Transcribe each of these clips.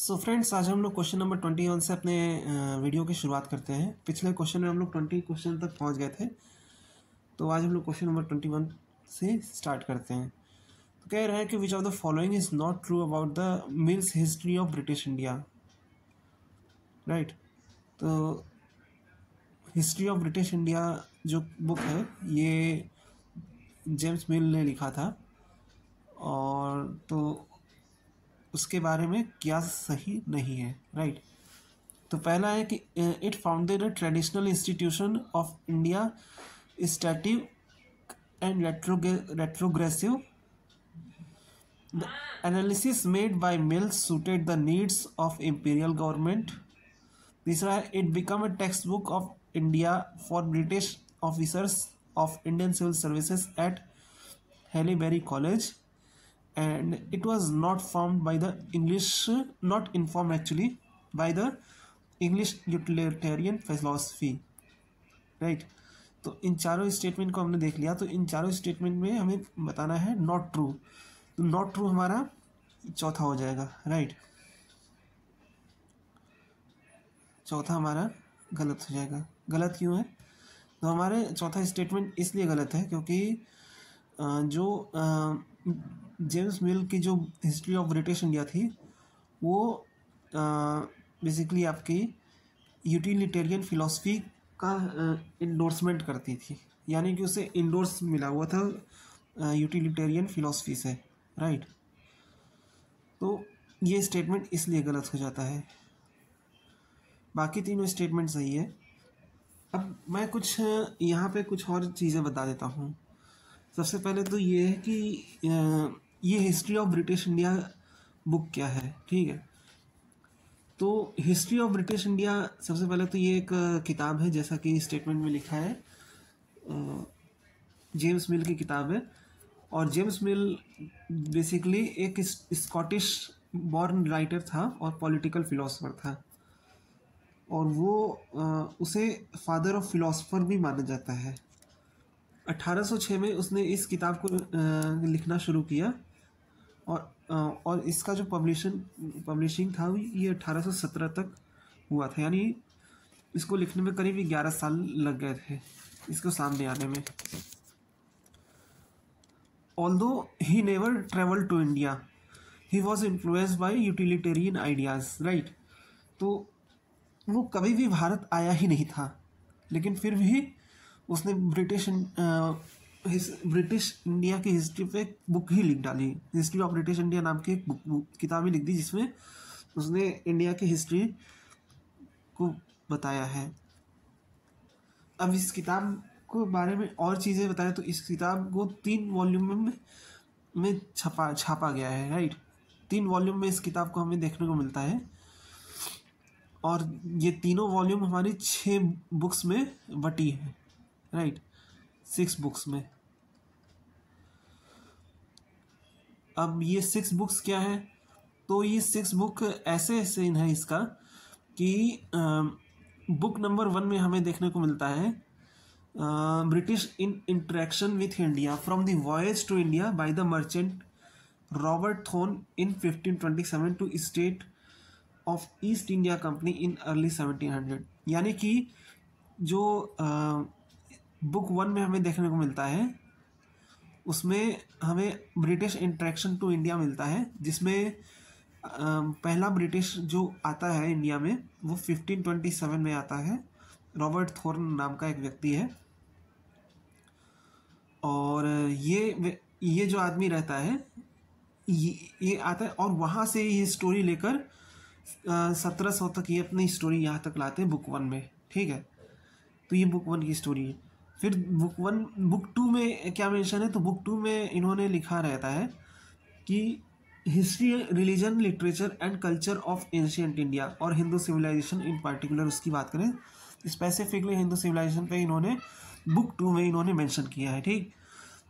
So friends, आज हम लोग क्वेश्चन नंबर 21 से अपने वीडियो की शुरुआत करते हैं। पिछले क्वेश्चन में हम लोग 20 क्वेश्चन तक पहुंच गए थे, तो आज हम लोग क्वेश्चन नंबर 21 से स्टार्ट करते हैं। तो कह रहे हैं कि which of the following is not true about the mills history of British India. Right, तो हिस्ट्री ऑफ ब्रिटिश इंडिया जो बुक है ये जेम्स मिल ने लिखा था, और तो उसके बारे में क्या सही नहीं है। राइट, तो पहला है कि it founded a traditional institution of India stative and retrogressive analysis made by Mills suited the needs of imperial government. तीसरा है it become a text book of India for British officers of Indian civil services at Haileybury college, and it was not formed by the English, not informed actually by the English utilitarian philosophy. Right, तो इन चारों statement को हमने देख लिया। तो इन चारों statement में हमें बताना है नॉट ट्रू। तो नॉट ट्रू हमारा चौथा हो जाएगा। राइट, चौथा हमारा गलत हो जाएगा। गलत क्यों है? तो हमारे चौथा स्टेटमेंट इसलिए गलत है क्योंकि जो जेम्स मिल की जो हिस्ट्री ऑफ ब्रिटिश इंडिया थी वो बेसिकली आपकी यूटिलिटेरियन फिलॉसफी का इंडोर्समेंट करती थी, यानी कि उसे इंडोर्स मिला हुआ था यूटिलिटेरियन फिलॉसफी से। राइट, तो ये स्टेटमेंट इसलिए गलत हो जाता है। बाकी तीनों स्टेटमेंट सही है। अब मैं कुछ यहाँ पे कुछ और चीज़ें बता देता हूँ। सबसे पहले तो ये है कि ये history of British India book क्या है। ठीक है, तो हिस्ट्री ऑफ ब्रिटिश इंडिया सबसे पहले तो ये एक किताब है, जैसा कि स्टेटमेंट में लिखा है, जेम्स मिल की किताब है। और जेम्स मिल बेसिकली एक स्कॉटिश बॉर्न राइटर था और पॉलिटिकल फिलोसोफर था, और वो उसे फादर ऑफ फिलोसोफर भी माना जाता है। 1806 में उसने इस किताब को लिखना शुरू किया, और इसका जो पब्लिशिंग था ये 1817 तक हुआ था, यानी इसको लिखने में करीब 11 साल लग गए थे इसको सामने आने में। Although he never travelled to India, he was influenced by utilitarian ideas. Right, तो वो कभी भी भारत आया ही नहीं था, लेकिन फिर भी उसने ब्रिटिश इंडिया की हिस्ट्री पे एक बुक ही लिख डाली, हिस्ट्री ऑफ ब्रिटिश इंडिया नाम की एक किताब ही लिख दी, जिसमें उसने इंडिया की हिस्ट्री को बताया है। अब इस किताब को बारे में और चीज़ें बताएं तो इस किताब को 3 वॉल्यूम में छापा गया है। राइट, 3 वॉल्यूम में इस किताब को हमें देखने को मिलता है, और ये तीनों वॉल्यूम हमारी 6 बुक्स में बटी है। राइट, 6 बुक्स में। अब ये 6 बुक्स क्या है? तो ये 6 बुक ऐसे सीन है इसका कि बुक नंबर 1 में हमें देखने को मिलता है British in interaction with India from the voyage to India by the merchant Robert Thorne in 1527 to state of East India Company in early 1700। यानी कि जो बुक 1 में हमें देखने को मिलता है उसमें हमें ब्रिटिश इंटरेक्शन टू इंडिया मिलता है, जिसमें पहला ब्रिटिश जो आता है इंडिया में वो 1527 में आता है। रॉबर्ट थॉर्न नाम का एक व्यक्ति है, और ये जो आदमी रहता है ये आता है, और वहाँ से ये स्टोरी लेकर 1700 तक ये अपनी स्टोरी यहाँ तक लाते हैं बुक 1 में। ठीक है, तो ये बुक 1 की स्टोरी है। फिर बुक 2 में क्या मेंशन है? तो बुक 2 में इन्होंने लिखा रहता है कि history, religion, literature and culture of ancient India और हिंदू सिविलाइजेशन इन पार्टिकुलर उसकी बात करें, स्पेसिफिकली हिंदू सिविलाइजेशन पे इन्होंने बुक 2 में इन्होंने मेंशन किया है। ठीक,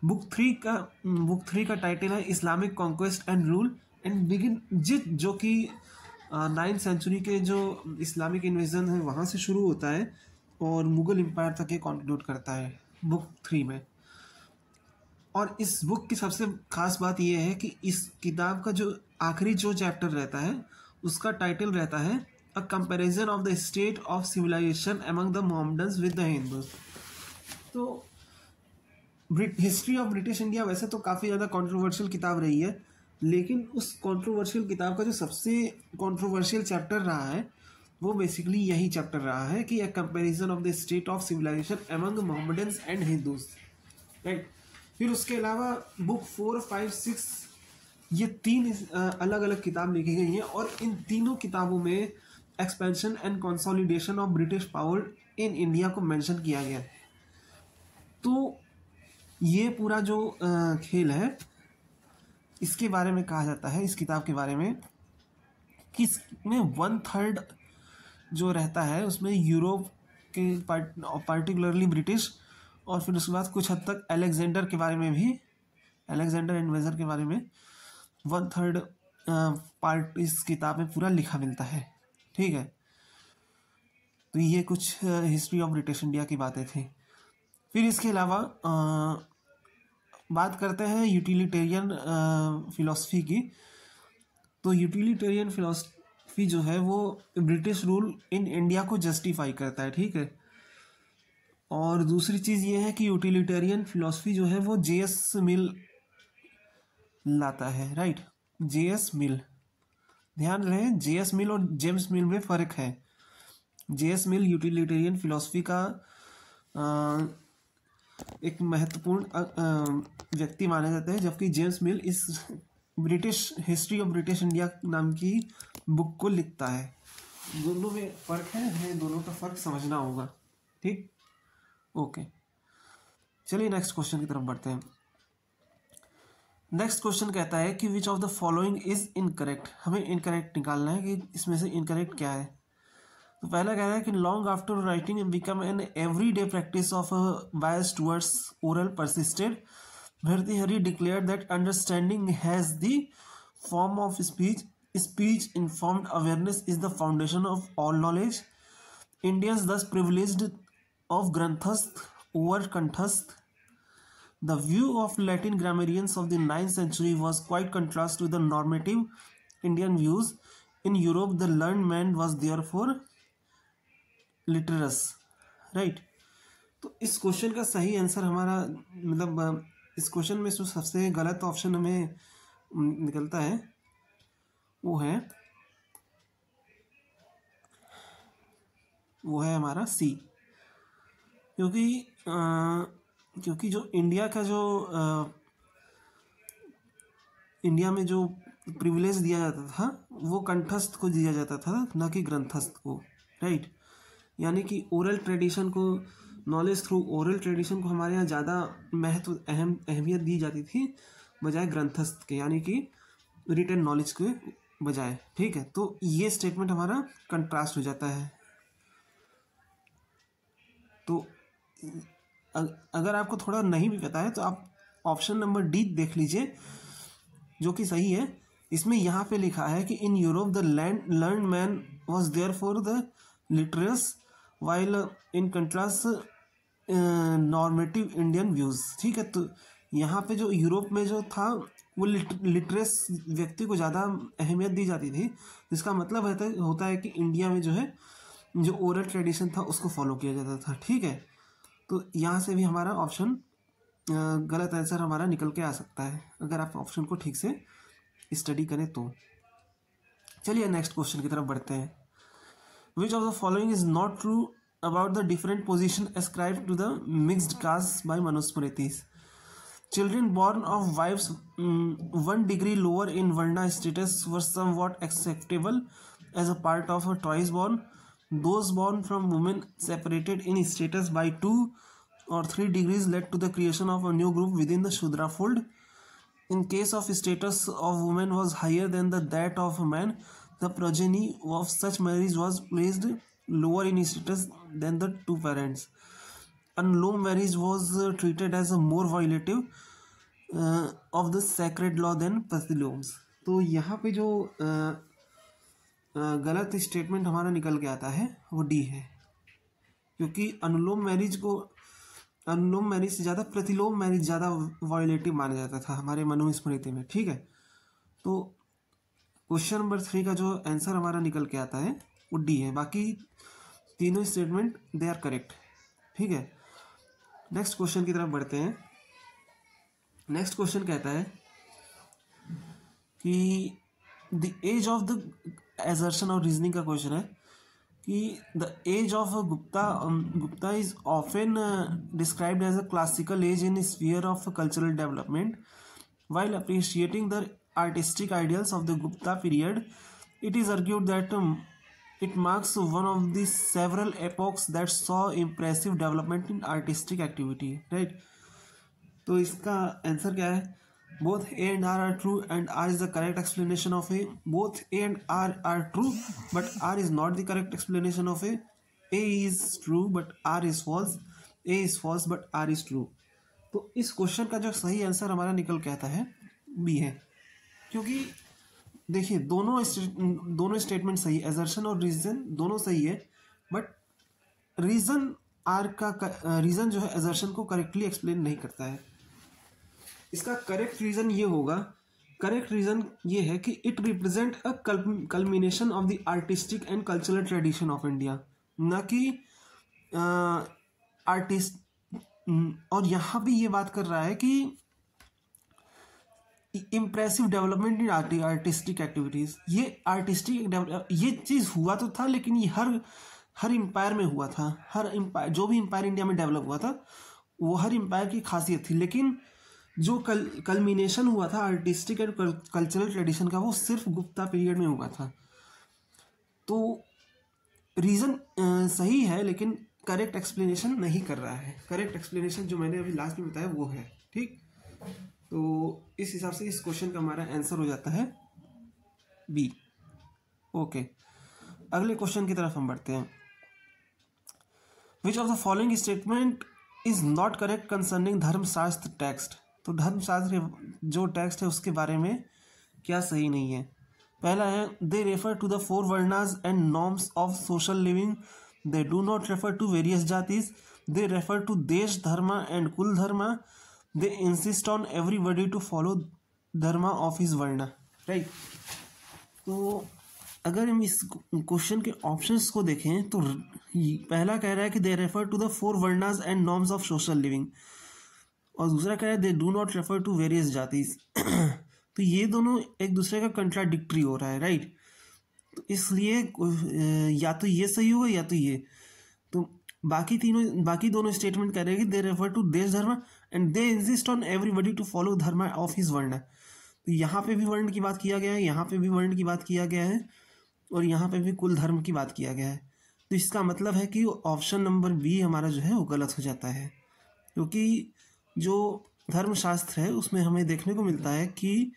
बुक 3 का टाइटल है Islamic conquest and rule and begin, जो कि 9th सेंचुरी के जो इस्लामिक इन्वेजन है वहाँ से शुरू होता है और मुगल एम्पायर तक ये कॉन्ट्रीब्यूट करता है बुक 3 में। और इस बुक की सबसे खास बात यह है कि इस किताब का जो आखिरी जो चैप्टर रहता है उसका टाइटल रहता है a comparison of the state of civilisation among the Mohammedans with the Hindus. तो हिस्ट्री ऑफ ब्रिटिश इंडिया वैसे तो काफ़ी ज़्यादा कंट्रोवर्शियल किताब रही है, लेकिन उस कंट्रोवर्शियल किताब का जो सबसे कंट्रोवर्शियल चैप्टर रहा है वो बेसिकली यही चैप्टर रहा है कि a comparison of the state of civilisation among Mohammedans and Hindus, right. फिर उसके अलावा बुक 4, 5, 6 ये 3 अलग अलग किताब लिखी गई हैं और इन तीनों किताबों में expansion and consolidation of British power in India को मेंशन किया गया है। तो ये पूरा जो खेल है इसके बारे में कहा जाता है, इस किताब के बारे में, कि इसमें 1/3 जो रहता है उसमें यूरोप के पार्टिकुलरली ब्रिटिश, और फिर उसके बाद कुछ हद तक अलेक्जेंडर के बारे में भी, अलेक्जेंडर इन्वेजर के बारे में 1/3 पार्ट इस किताब में पूरा लिखा मिलता है, ठीक है। तो ये कुछ हिस्ट्री ऑफ ब्रिटिश इंडिया की बातें थी। फिर इसके अलावा बात करते हैं यूटिलिटेरियन फिलॉसफी की। तो यूटिलिटेरियन फिलॉसफी जो है वो ब्रिटिश रूल इन इंडिया को जस्टिफाई करता है, ठीक है। और दूसरी चीज़ ये है कि यूटिलिटेरियन फिलॉसफी जो है वो जेएस मिल लाता है, राइट। जेएस मिल, ध्यान रहे जेएस मिल और जेम्स मिल में फ़र्क है। जेएस मिल यूटिलिटेरियन फिलॉसफी का एक महत्वपूर्ण व्यक्ति माने जाते हैं, जबकि जेम्स मिल इस British history of British India नाम की बुक को लिखता है। दोनों में फ़र्क है, हमें दोनों का फ़र्क समझना होगा, ठीक। ओके, चलिए नेक्स्ट क्वेश्चन की तरफ बढ़ते हैं। नेक्स्ट क्वेश्चन कहता है कि which of the following is incorrect. हमें इनकरेक्ट निकालना है कि इसमें से इनकरेक्ट क्या है। तो पहला कह रहा है कि long after writing become an everyday practice of bias towards oral persisted, Bhartrihari declared that understanding has the form of speech, speech informed awareness is the foundation of all knowledge, Indians thus privileged of Granthasth over Kanthasth. The view of Latin grammarians of the 9th century was quite contrast to the normative Indian views. In Europe, the learned man was therefore literus, right? तो इस question का सही answer हमारा, मतलब इस question में जो सबसे गलत ऑप्शन हमें निकलता है वो है हमारा सी। क्योंकि जो इंडिया का जो इंडिया में जो प्रिविलेज दिया जाता था वो कंठस्थ को दिया जाता था, न कि ग्रंथस्थ को, राइट। यानी कि ओरल ट्रेडिशन को, नॉलेज थ्रू ओरल ट्रेडिशन को हमारे यहाँ ज़्यादा महत्व, अहमियत दी जाती थी बजाय ग्रंथस्थ के, यानी कि रिटन नॉलेज के बजाय, ठीक है। तो ये स्टेटमेंट हमारा कंट्रास्ट हो जाता है। तो अगर आपको थोड़ा नहीं भी पता है तो आप ऑप्शन नंबर डी देख लीजिए जो कि सही है। इसमें यहाँ पे लिखा है कि in Europe the learn man was there for the letters while in contrast normative Indian views, ठीक है। तो यहाँ पे जो यूरोप में जो था वो लिटरेस व्यक्ति को ज़्यादा अहमियत दी जाती थी, जिसका मतलब होता है कि इंडिया में जो है जो ओरल ट्रेडिशन था उसको फॉलो किया जाता था, ठीक है। तो यहाँ से भी हमारा ऑप्शन गलत आंसर हमारा निकल के आ सकता है अगर आप ऑप्शन को ठीक से स्टडी करें तो। चलिए नेक्स्ट क्वेश्चन की तरफ बढ़ते हैं। Which of the following is not true about the different position ascribed to the mixed caste by Manusmritis. Children born of wives 1 degree lower in Varna status were somewhat acceptable as a part of a twice born. Those born from women separated in status by 2 or 3 degrees led to the creation of a new group within the Shudra fold. In case of status of women was higher than that of man, the progeny of such marriage was placed lower in status than the two parents. Annulum marriage was treated as a more violative of the sacred law than प्रतिलोम्स। तो यहाँ पे जो गलत statement हमारा निकल के आता है वो डी है, क्योंकि अनुलोम मैरिज से ज़्यादा प्रतिलोम मैरिज ज़्यादा वायलेटिव माना जाता था हमारे मनुस्मृति में, ठीक है। तो क्वेश्चन नंबर 3 का जो आंसर हमारा निकल के आता है वो डी है। बाकी तीनों स्टेटमेंट दे आर करेक्ट। ठीक है, नेक्स्ट क्वेश्चन की तरफ बढ़ते हैं। नेक्स्ट क्वेश्चन कहता है कि the age of the assertion और रीजनिंग का क्वेश्चन है कि the age of Gupta is often described as a classical age in sphere of cultural development while appreciating the artistic ideals of the Gupta period. It is argued that it marks one of the several epochs that saw impressive development in artistic activity. Right? तो इसका answer क्या है? Both A and R are true, and R is the correct explanation of A. Both A and R are true, but R is not the correct explanation of A. A is true, but R is false. A is false, but R is true. तो इस question का जो सही answer हमारा निकल के आता है बी है, क्योंकि देखिए दोनों स्टेटमेंट सही, एजर्शन और रीजन दोनों सही है, बट रीजन रीजन जो है एजर्शन को करेक्टली एक्सप्लेन नहीं करता है। इसका करेक्ट रीजन ये होगा, करेक्ट रीजन ये है कि it represent a culmination of the artistic and cultural tradition of India, न कि आर्टिस्ट। और यहाँ भी ये बात कर रहा है कि impressive development in artistic activities. ये आर्टिस्टिक ये चीज़ हुआ तो था, लेकिन ये हर एम्पायर में हुआ था। हर एम्पायर, जो भी एम्पायर इंडिया में डेवलप हुआ था, वो हर एम्पायर की खासियत थी, लेकिन जो कल्मिनेशन हुआ था आर्टिस्टिक एंड कल्चरल ट्रेडिशन का, वो सिर्फ गुप्ता पीरियड में हुआ था। तो रीज़न सही है, लेकिन करेक्ट एक्सप्लेनेशन नहीं कर रहा है। करेक्ट एक्सप्लेनेशन जो मैंने अभी लास्ट में बताया वो है। ठीक, तो इस हिसाब से इस क्वेश्चन का हमारा आंसर हो जाता है बी। ओके, अगले क्वेश्चन की तरफ हम बढ़ते हैं। Which of the following statement is not correct concerning धर्मशास्त्र टेक्स्ट। तो धर्मशास्त्र जो टेक्स्ट है उसके बारे में क्या सही नहीं है? पहला है, they refer to the 4 varnas and norms of social living. They do not refer to various jatis. They refer to desh dharma and kul dharma. They insist on everybody to follow dharma of his varna. Right? तो अगर हम इस question के options को देखें तो पहला कह रहा है कि they refer to the 4 varnas and norms of social living, और दूसरा कह रहा है they do not refer to various jatis. तो ये दोनों एक दूसरे का कंट्राडिक्टरी हो रहा है, राइट? तो इसलिए या तो ये सही होगा या तो ये। तो बाकी दोनों स्टेटमेंट कह रहे हैं कि दे refer to desh dharma and they insist on everybody to follow dharma of his varna. तो यहाँ पे भी वर्ण की बात किया गया है, यहाँ पे भी वर्ण की बात किया गया है, और यहाँ पे भी कुल धर्म की बात किया गया है। तो इसका मतलब है कि ऑप्शन नंबर बी हमारा जो है वो गलत हो जाता है, क्योंकि जो धर्मशास्त्र है उसमें हमें देखने को मिलता है कि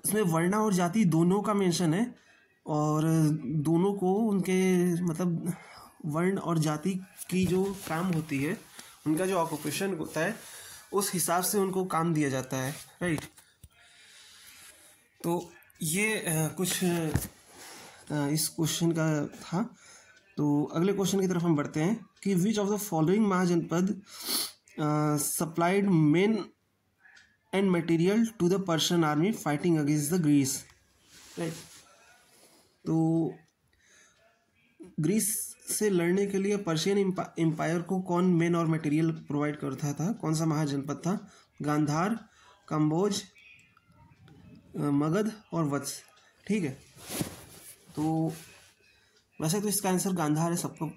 इसमें वर्णा और जाति दोनों का मेंशन है, और दोनों को उनके मतलब वर्ण और जाति की जो काम होती है, उनका जो ऑक्यूपेशन होता है, उस हिसाब से उनको काम दिया जाता है, राइट? तो ये कुछ इस क्वेश्चन का था। तो अगले क्वेश्चन की तरफ हम बढ़ते हैं कि which of the following Mahajanapada supplied men and material to the Persian army fighting against the Greece, right? तो ग्रीस से लड़ने के लिए पर्शियन एम्पायर को कौन मेन और मटेरियल प्रोवाइड करता था? कौन सा महाजनपद था? गांधार, कंबोज, मगध और वत्स। ठीक है, तो वैसे तो इसका आंसर गांधार है, सबको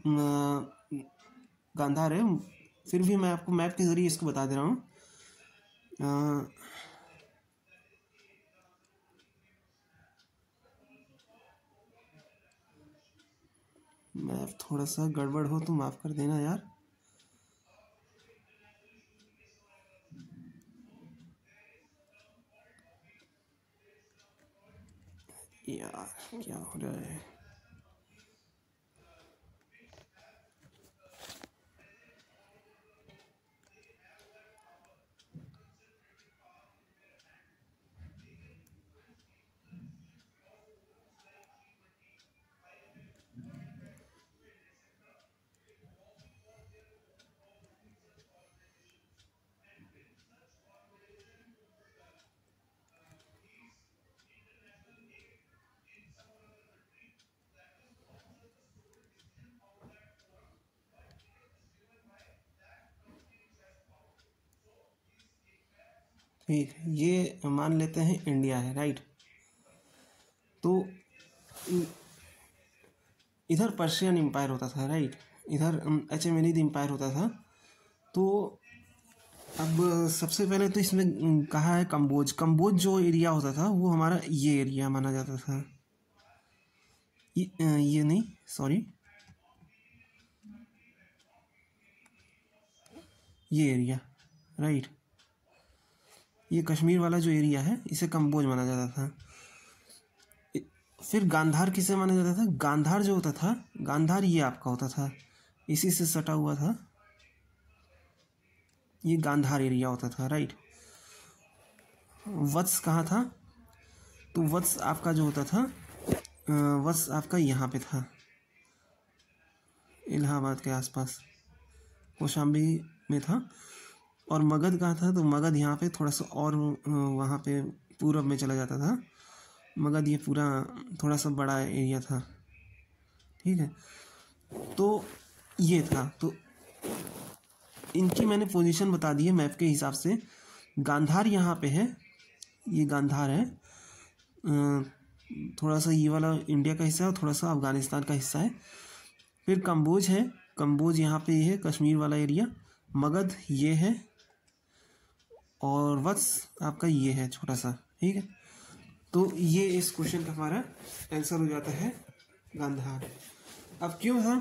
गांधार है, फिर भी मैं आपको मैप के जरिए इसको बता दे रहा हूँ। मैप थोड़ा सा गड़बड़ हो तो माफ़ कर देना यार। क्या हो रहा है? ठीक है, ये मान लेते हैं इंडिया है, राइट। तो इधर पर्शियन एम्पायर होता था, राइट, इधर अचेमेनिड एम्पायर होता था। तो अब सबसे पहले तो इसमें कहा है कंबोज। कंबोज जो एरिया होता था वो हमारा ये एरिया माना जाता था। ये नहीं, सॉरी, ये एरिया, राइट, ये कश्मीर वाला जो एरिया है इसे कंबोज माना जाता था। फिर गांधार किसे माना जाता था? गांधार जो होता था, गांधार ये आपका होता था, इसी से सटा हुआ था, ये गांधार एरिया होता था, राइट। वत्स कहाँ था? तो वत्स आपका जो होता था, वत्स आपका यहाँ पे था, इलाहाबाद के आसपास, कौशाम्बी में था। और मगध कहाँ था? तो मगध यहाँ पे थोड़ा सा और वहाँ पे पूरब में चला जाता था। मगध ये पूरा थोड़ा सा बड़ा एरिया था, ठीक है। तो ये था, तो इनकी मैंने पोजीशन बता दी है मैप के हिसाब से। गांधार यहाँ पे है, ये गांधार है, थोड़ा सा ये वाला इंडिया का हिस्सा है और थोड़ा सा अफगानिस्तान का हिस्सा है। फिर कंबोज है, कंबोज यहाँ पे है, कश्मीर वाला एरिया। मगध ये है, और वत्स आपका ये है छोटा सा, ठीक है। तो ये इस क्वेश्चन का हमारा आंसर हो जाता है गांधार। अब क्यों था,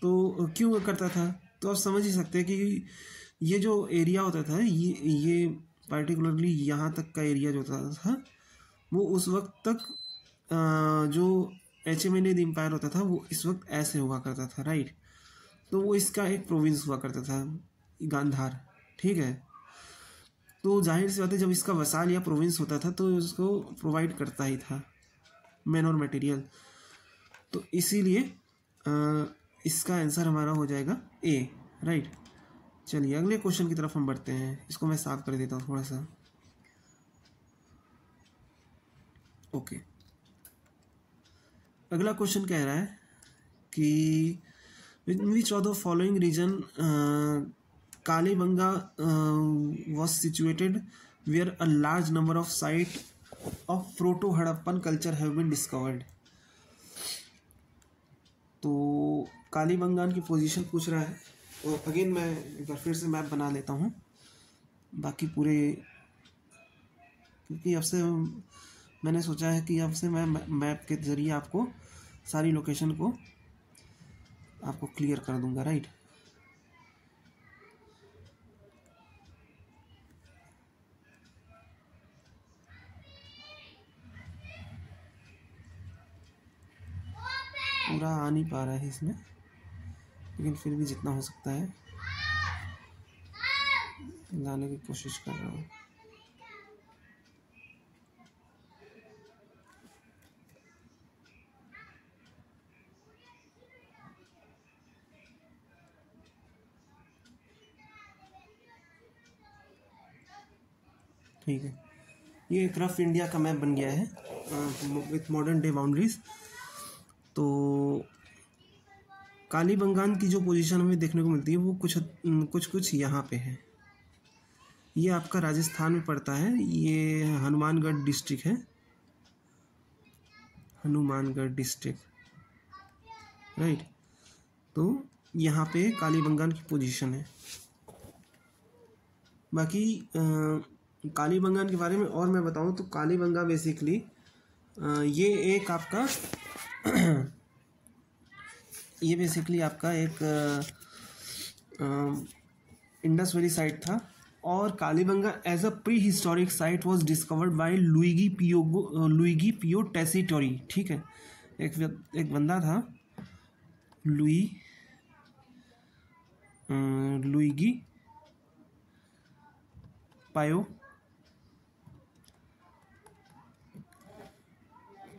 तो क्यों करता था, तो आप समझ ही सकते हैं कि ये जो एरिया होता था, ये पार्टिकुलरली यहाँ तक का एरिया जो होता था वो उस वक्त तक जो एचेमेनिड एम्पायर होता था वो इस वक्त ऐसे हुआ करता था, राइट। तो वो इसका एक प्रोविंस हुआ करता था गांधार, ठीक है। तो जाहिर सी बात है, जब इसका वसाल या प्रोविंस होता था तो उसको प्रोवाइड करता ही था मैन और मटेरियल। तो इसीलिए इसका आंसर हमारा हो जाएगा ए, राइट। चलिए अगले क्वेश्चन की तरफ हम बढ़ते हैं। इसको मैं साफ कर देता हूँ थोड़ा सा, ओके। अगला क्वेश्चन कह रहा है कि which of the following region Kalibangan was situated where a large number of sites of proto-हड़प्पन culture have been discovered। तो कालीबंगान की पोजीशन पूछ रहा है, और अगेन मैं एक बार फिर से मैप बना लेता हूँ, बाकी पूरे, क्योंकि अब से मैंने सोचा है कि अब से मैं मैप के ज़रिए आपको सारी लोकेशन को आपको क्लियर कर दूंगा, राइट। पूरा आ नहीं पा रहा है इसमें, लेकिन फिर भी जितना हो सकता है लाने की कोशिश कर रहा हूँ। ठीक है, ये एक रफ इंडिया का मैप बन गया है विथ मॉडर्न डे बाउंड्रीज। तो कालीबंगान की जो पोजीशन हमें देखने को मिलती है वो कुछ यहाँ पे है। ये आपका राजस्थान में पड़ता है, ये हनुमानगढ़ डिस्ट्रिक्ट है, हनुमानगढ़ डिस्ट्रिक्ट, राइट। तो यहाँ पे कालीबंगान की पोजीशन है। बाकी कालीबंगान के बारे में और मैं बताऊँ तो कालीबंगा बेसिकली ये एक आपका ये बेसिकली आपका एक इंडस वैली साइट था, और Kalibangan as a prehistoric site was discovered by Luigi Pio Tessitori, ठीक है। एक बंदा था लुइगी पायो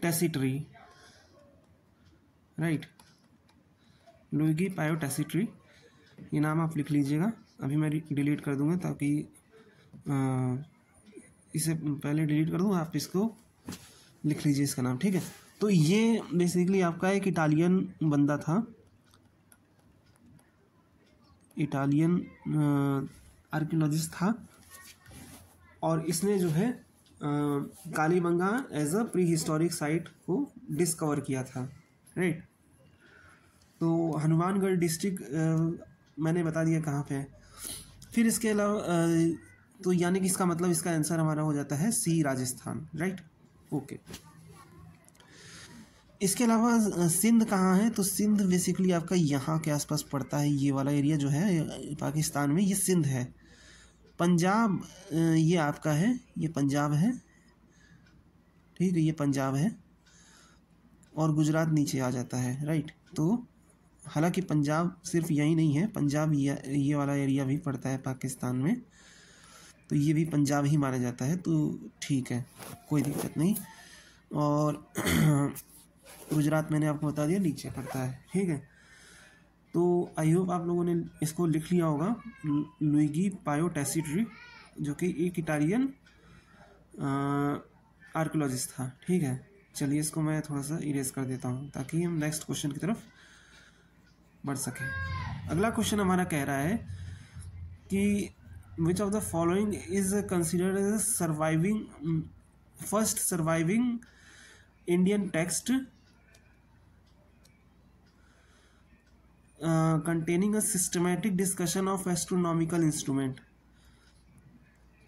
टेसिटरी, राइट, लुइगी पायो टेसिटरी, ये नाम आप लिख लीजिएगा। अभी मैं डिलीट कर दूंगा ताकि इसे पहले डिलीट कर दूँ, आप इसको लिख लीजिए इसका नाम, ठीक है। तो ये बेसिकली आपका एक इटालियन बंदा था, इटालियन आर्कियोलॉजिस्ट था, और इसने जो है Kalibangan as a prehistoric site को डिस्कवर किया था, राइट। तो हनुमानगढ़ डिस्ट्रिक्ट मैंने बता दिया कहाँ पे है। फिर इसके अलावा तो यानी कि इसका मतलब इसका आंसर हमारा हो जाता है सी, राजस्थान, राइट। ओके, इसके अलावा सिंध कहाँ है? तो सिंध बेसिकली आपका यहाँ के आसपास पड़ता है, ये वाला एरिया जो है पाकिस्तान में, ये सिंध है। पंजाब ये आपका है, ये पंजाब है, ठीक है, ये पंजाब है, और गुजरात नीचे आ जाता है, राइट। तो हालांकि पंजाब सिर्फ यही नहीं है, पंजाब ये वाला एरिया भी पड़ता है पाकिस्तान में, तो ये भी पंजाब ही माना जाता है, तो ठीक है, कोई दिक्कत नहीं। और गुजरात मैंने आपको बता दिया नीचे पड़ता है, ठीक है। तो आई होप आप लोगों ने इसको लिख लिया होगा, लुइगी पायो टैसिटरी, जो कि एक इटालियन आर्कियोलॉजिस्ट था, ठीक है। चलिए इसको मैं थोड़ा सा इरेज कर देता हूँ ताकि हम नेक्स्ट क्वेश्चन की तरफ बढ़ सकें। अगला क्वेश्चन हमारा कह रहा है कि which of the following is considered as surviving first surviving Indian text containing a systematic discussion of astronomical instrument।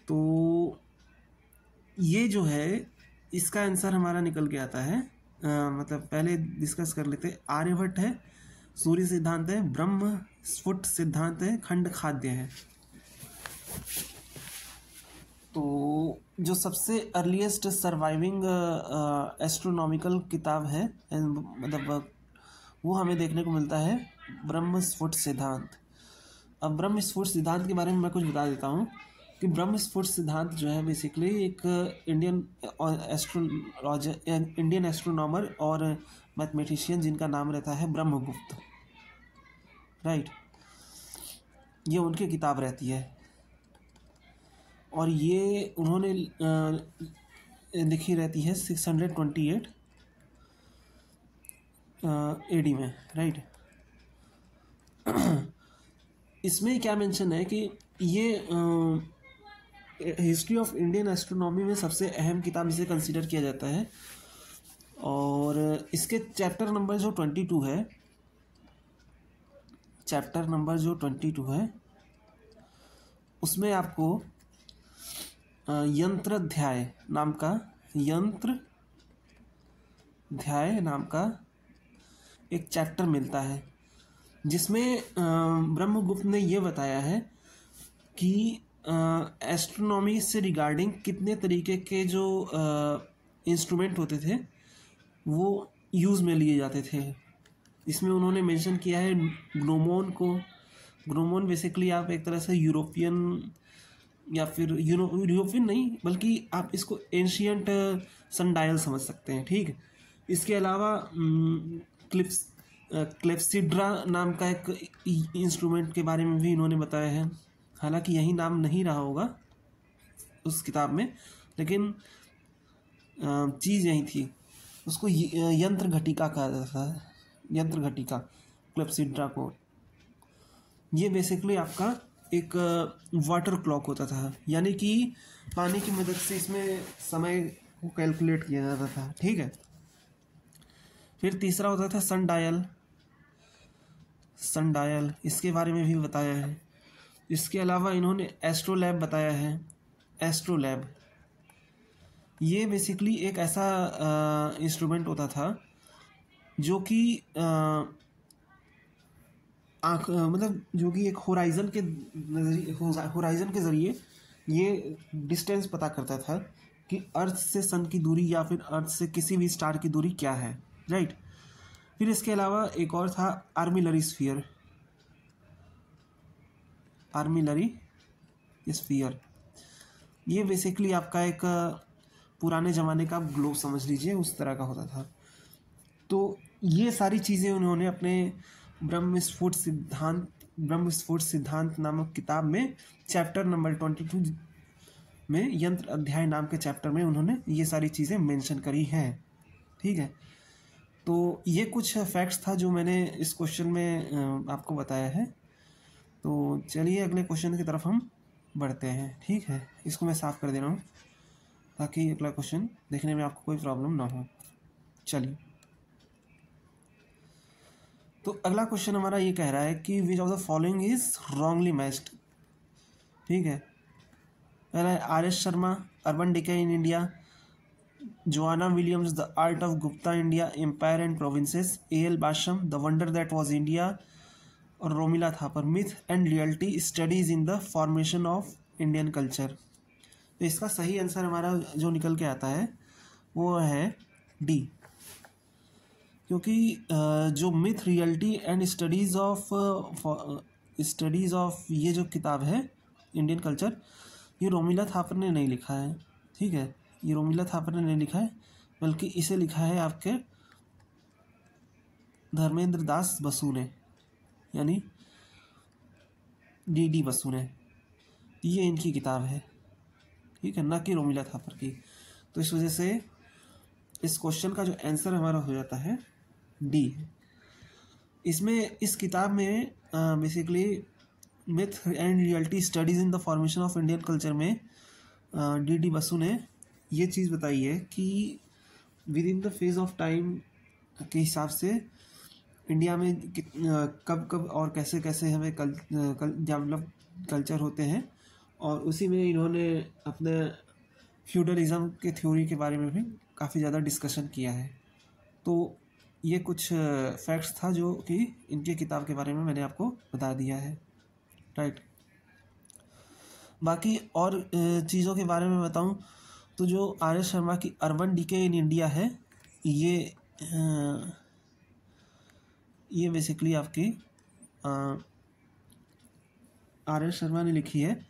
तो ये जो है इसका आंसर हमारा निकल के आता है, मतलब पहले डिस्कस कर लेते हैं। आर्यभट्ट है, सूर्य सिद्धांत है, ब्रह्म स्फुट सिद्धांत है, खंड खाद्य है। तो जो सबसे अर्लीस्ट सर्वाइविंग एस्ट्रोनॉमिकल किताब है, मतलब वो हमें देखने को मिलता है ब्रह्म स्फुट सिद्धांत। अब ब्रह्म स्फुट सिद्धांत के बारे में मैं कुछ बता देता हूँ कि ब्रह्म स्फुट सिद्धांत जो है बेसिकली एक इंडियन एस्ट्रोनॉमर और मैथमेटिशियन जिनका नाम रहता है ब्रह्मगुप्त, राइट, ये उनकी किताब रहती है। और ये उन्होंने लिखी रहती है 628 AD में, राइट। इसमें क्या मेंशन है कि ये हिस्ट्री ऑफ इंडियन एस्ट्रोनॉमी में सबसे अहम किताब इसे कंसीडर किया जाता है। और इसके चैप्टर नंबर जो 22 है, चैप्टर नंबर जो 22 है उसमें आपको यंत्राध्याय नाम का एक चैप्टर मिलता है, जिसमें ब्रह्मगुप्त ने ये बताया है कि एस्ट्रोनॉमी से रिगार्डिंग कितने तरीके के जो इंस्ट्रूमेंट होते थे वो यूज़ में लिए जाते थे। इसमें उन्होंने मेंशन किया है ग्नोमोन को। ग्नोमोन बेसिकली आप एक तरह से यूरोपियन या फिर यूरोपियन नहीं बल्कि आप इसको एंशियंट सनडायल समझ सकते हैं, ठीक है। इसके अलावा क्लेप्सिड्रा नाम का एक इंस्ट्रूमेंट के बारे में भी इन्होंने बताया है। हालांकि यही नाम नहीं रहा होगा उस किताब में, लेकिन चीज़ यही थी। उसको यंत्र घटिका कहा जाता था, यंत्र घटिका क्लेप्सिड्रा को। ये बेसिकली आपका एक वाटर क्लॉक होता था, यानी कि पानी की मदद से इसमें समय को कैलकुलेट किया जाता था, ठीक है। फिर तीसरा होता था सनडायल, इसके बारे में भी बताया है। इसके अलावा इन्होंने एस्ट्रोलैब बताया है। एस्ट्रोलैब ये बेसिकली एक ऐसा इंस्ट्रूमेंट होता था जो कि मतलब जो कि एक होराइज़न के ज़रिए ये डिस्टेंस पता करता था कि अर्थ से सन की दूरी या फिर अर्थ से किसी भी स्टार की दूरी क्या है, राइट। फिर इसके अलावा एक और था आर्मिलरी स्फीयर। ये बेसिकली आपका एक पुराने ज़माने का ग्लोब समझ लीजिए, उस तरह का होता था। तो ये सारी चीज़ें उन्होंने अपने ब्रह्मस्फुट सिद्धांत नामक किताब में चैप्टर नंबर 22 में यंत्र अध्याय नाम के चैप्टर में उन्होंने ये सारी चीज़ें मेंशन करी हैं, ठीक है। तो ये कुछ फैक्ट्स था जो मैंने इस क्वेश्चन में आपको बताया है। तो चलिए अगले क्वेश्चन की तरफ हम बढ़ते हैं। ठीक है, इसको मैं साफ कर दे रहा हूँ ताकि अगला क्वेश्चन देखने में आपको कोई प्रॉब्लम ना हो। चलिए, तो अगला क्वेश्चन हमारा ये कह रहा है कि which of the following is wrongly matched. ठीक है, पहला है R S Sharma, urban decay in India, Joanna Williams, the art of Gupta India, empire and provinces, A L Basham, the wonder that was India, और Romila Thapar, myth and reality studies in the formation of Indian culture. तो इसका सही answer हमारा जो निकल के आता है वो है डी, क्योंकि जो myth reality and studies of ये जो किताब है इंडियन कल्चर, ये रोमिला थापर ने नहीं लिखा है। ठीक है, ये रोमिला थापर ने नहीं लिखा है, बल्कि इसे लिखा है आपके धर्मेंद्र दास बसु ने, यानी डी बसु ने। ये इनकी किताब है, ठीक है, ना कि रोमिला थापर की। तो इस वजह से इस क्वेश्चन का जो आंसर हमारा हो जाता है डी है। इसमें इस किताब में basically myth and reality studies in the formation of Indian culture में डी बसु ने ये चीज़ बताई है कि with in the phase of time के हिसाब से इंडिया में कब कब और कैसे कैसे हमें डेवलप कल्चर होते हैं, और उसी में इन्होंने अपने फ्यूडलिज्म के थ्योरी के बारे में भी काफ़ी ज़्यादा डिस्कशन किया है। तो ये कुछ फैक्ट्स था जो कि इनकी किताब के बारे में मैंने आपको बता दिया है, राइट। बाकी और चीज़ों के बारे में बताऊं तो जो आर एस शर्मा की अर्बन डीके इन इंडिया है, ये बेसिकली आपकी आर एस शर्मा ने लिखी है,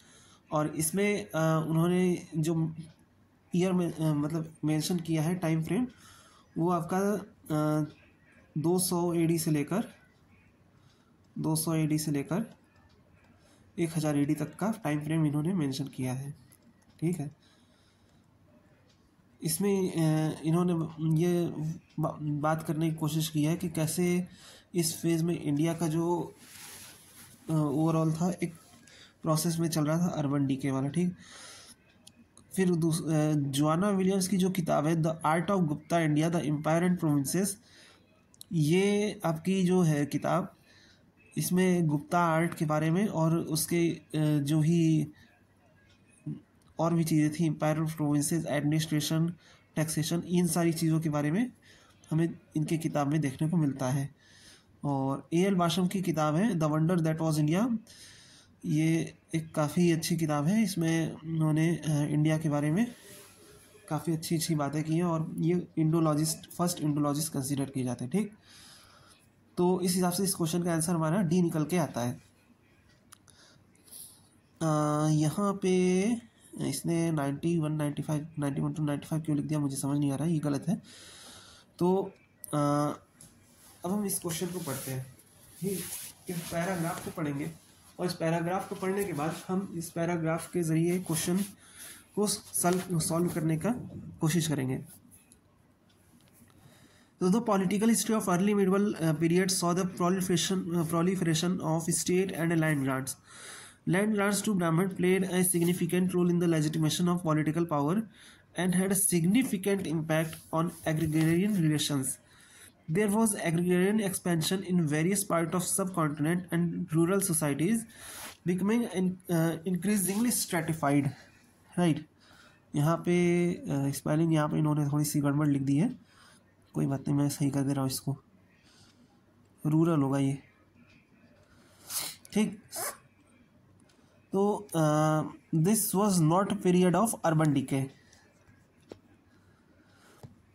और इसमें उन्होंने जो ईयर में मतलब मेंशन किया है टाइम फ्रेम, वो आपका 200 AD से लेकर 1000 AD तक का टाइम फ्रेम इन्होंने मेंशन किया है। ठीक है, इसमें इन्होंने ये बात करने की कोशिश की है कि कैसे इस फेज़ में इंडिया का जो ओवरऑल था एक प्रोसेस में चल रहा था अर्बन डीके वाला। ठीक, फिर जोआना विलियम्स की जो किताब है the art of Gupta India, the empire and provinces, ये आपकी जो है किताब, इसमें गुप्ता आर्ट के बारे में और उसके जो ही और भी चीज़ें थी, empire of provinces, administration, taxation, इन सारी चीज़ों के बारे में हमें इनकी किताब में देखने को मिलता है। और ए एल बाशम की किताब है the wonder that was India, ये एक काफ़ी अच्छी किताब है। इसमें उन्होंने इंडिया के बारे में काफ़ी अच्छी अच्छी बातें की हैं, और ये फर्स्ट इंडोलॉजिस्ट कंसीडर किए जाते हैं। ठीक, तो इस हिसाब से इस क्वेश्चन का आंसर हमारा डी निकल के आता है। यहाँ पे इसने 91 to 95 क्यों लिख दिया मुझे समझ नहीं आ रहा है, ये गलत है। तो अब हम इस क्वेश्चन को पढ़ते हैं। ठीक, इस पैराग्राफ को पढ़ेंगे, और इस पैराग्राफ को पढ़ने के बाद हम इस पैराग्राफ के ज़रिए क्वेश्चन को सॉल्व करने का कोशिश करेंगे। तो the political history of early medieval period saw the proliferation of state and land grants. Land grants to Brahman played a significant role in the legitimation of political power and had a significant impact on agrarian relations. There was agrarian expansion in various parts of subcontinent, and rural societies becoming increasingly stratified. Right? यहाँ पे spelling यहाँ पे इन्होंने थोड़ी सी गड़बड़ लिख दी है, कोई बात नहीं, मैं सही कर दे रहा हूँ इसको, रूरल होगा ये। ठीक, तो this was not period of urban decay.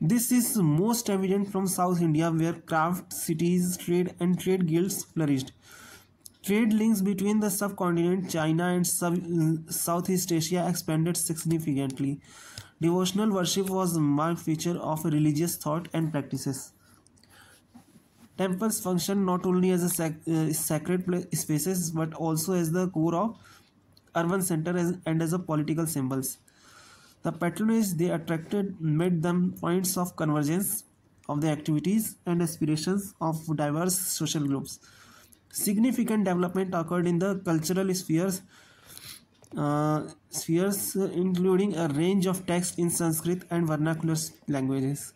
This is most evident from South India, where craft cities, trade and trade guilds flourished. Trade links between the subcontinent, China and Southeast Asia expanded significantly. Devotional worship was a marked feature of religious thought and practices. Temples functioned not only as sacred spaces but also as the core of urban centers and as a political symbols. The patronage they attracted made them points of convergence of the activities and aspirations of diverse social groups. Significant development occurred in the cultural spheres spheres, including a range of texts in Sanskrit and vernacular languages.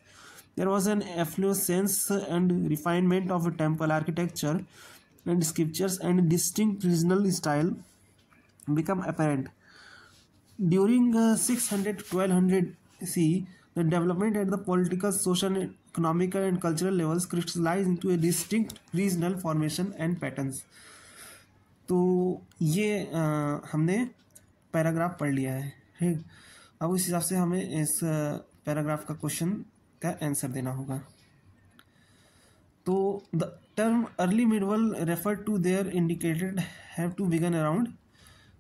There was an efflorescence and refinement of temple architecture and sculptures, and distinct regional style become apparent. During 600 to 1200 CE, the development at the political, social, economical, and cultural levels crystallized into a distinct regional formation and patterns. तो ये हमने paragraph पढ़ लिया है, ठीक। अब उस हिसाब से हमें इस पैराग्राफ का क्वेश्चन का आंसर देना होगा। तो the term early medieval refer to there indicated have to begun around.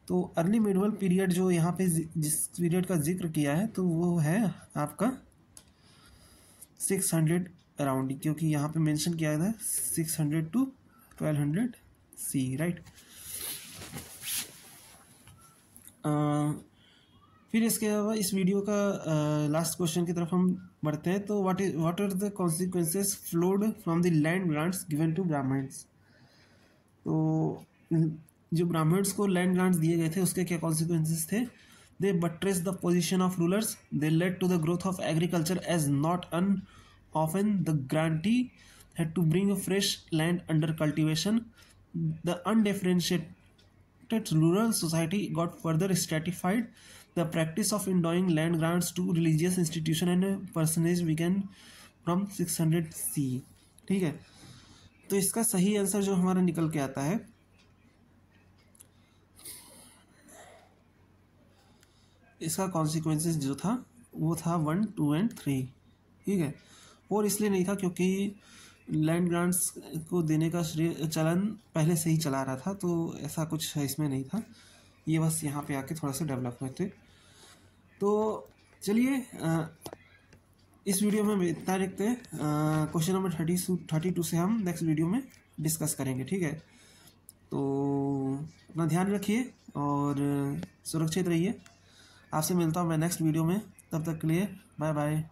तो अर्ली मिडवल पीरियड जो यहाँ पे जिस पीरियड का जिक्र किया है तो वो है आपका 600 अराउंड, क्योंकि यहाँ पे मेंशन किया था 600 टू 1200 सी, राइट। फिर इसके अलावा इस वीडियो का लास्ट क्वेश्चन की तरफ हम बढ़ते हैं। तो what are the consequences flowed from the land grants given to Brahmans. तो जो ब्राह्मण्स को लैंड ग्रांट्स दिए गए थे उसके क्या कॉन्सिक्वेंसेस थे। They buttress the position of rulers, they led to the growth of agriculture as not often the grantee had to bring a fresh land under cultivation. The undifferentiated rural society got further stratified. The practice of endowing land grants to religious institution and personage began from 600 CE, ठीक है। तो इसका सही answer जो हमारा निकल के आता है इसका कॉन्सिक्वेंसेस जो था वो था 1, 2 एंड 3, ठीक है। और इसलिए नहीं था क्योंकि लैंड ग्रांट्स को देने का चलन पहले से ही चला रहा था, तो ऐसा कुछ इसमें नहीं था, ये बस यहाँ पे आके थोड़ा सा डेवलप हुए थे। तो चलिए इस वीडियो में इतना देखते हैं। क्वेश्चन नंबर 32 से हम नेक्स्ट वीडियो में डिस्कस करेंगे, ठीक है। तो अपना ध्यान रखिए और सुरक्षित रहिए। आपसे मिलता हूँ मैं नेक्स्ट वीडियो में, तब तक के लिए बाय बाय।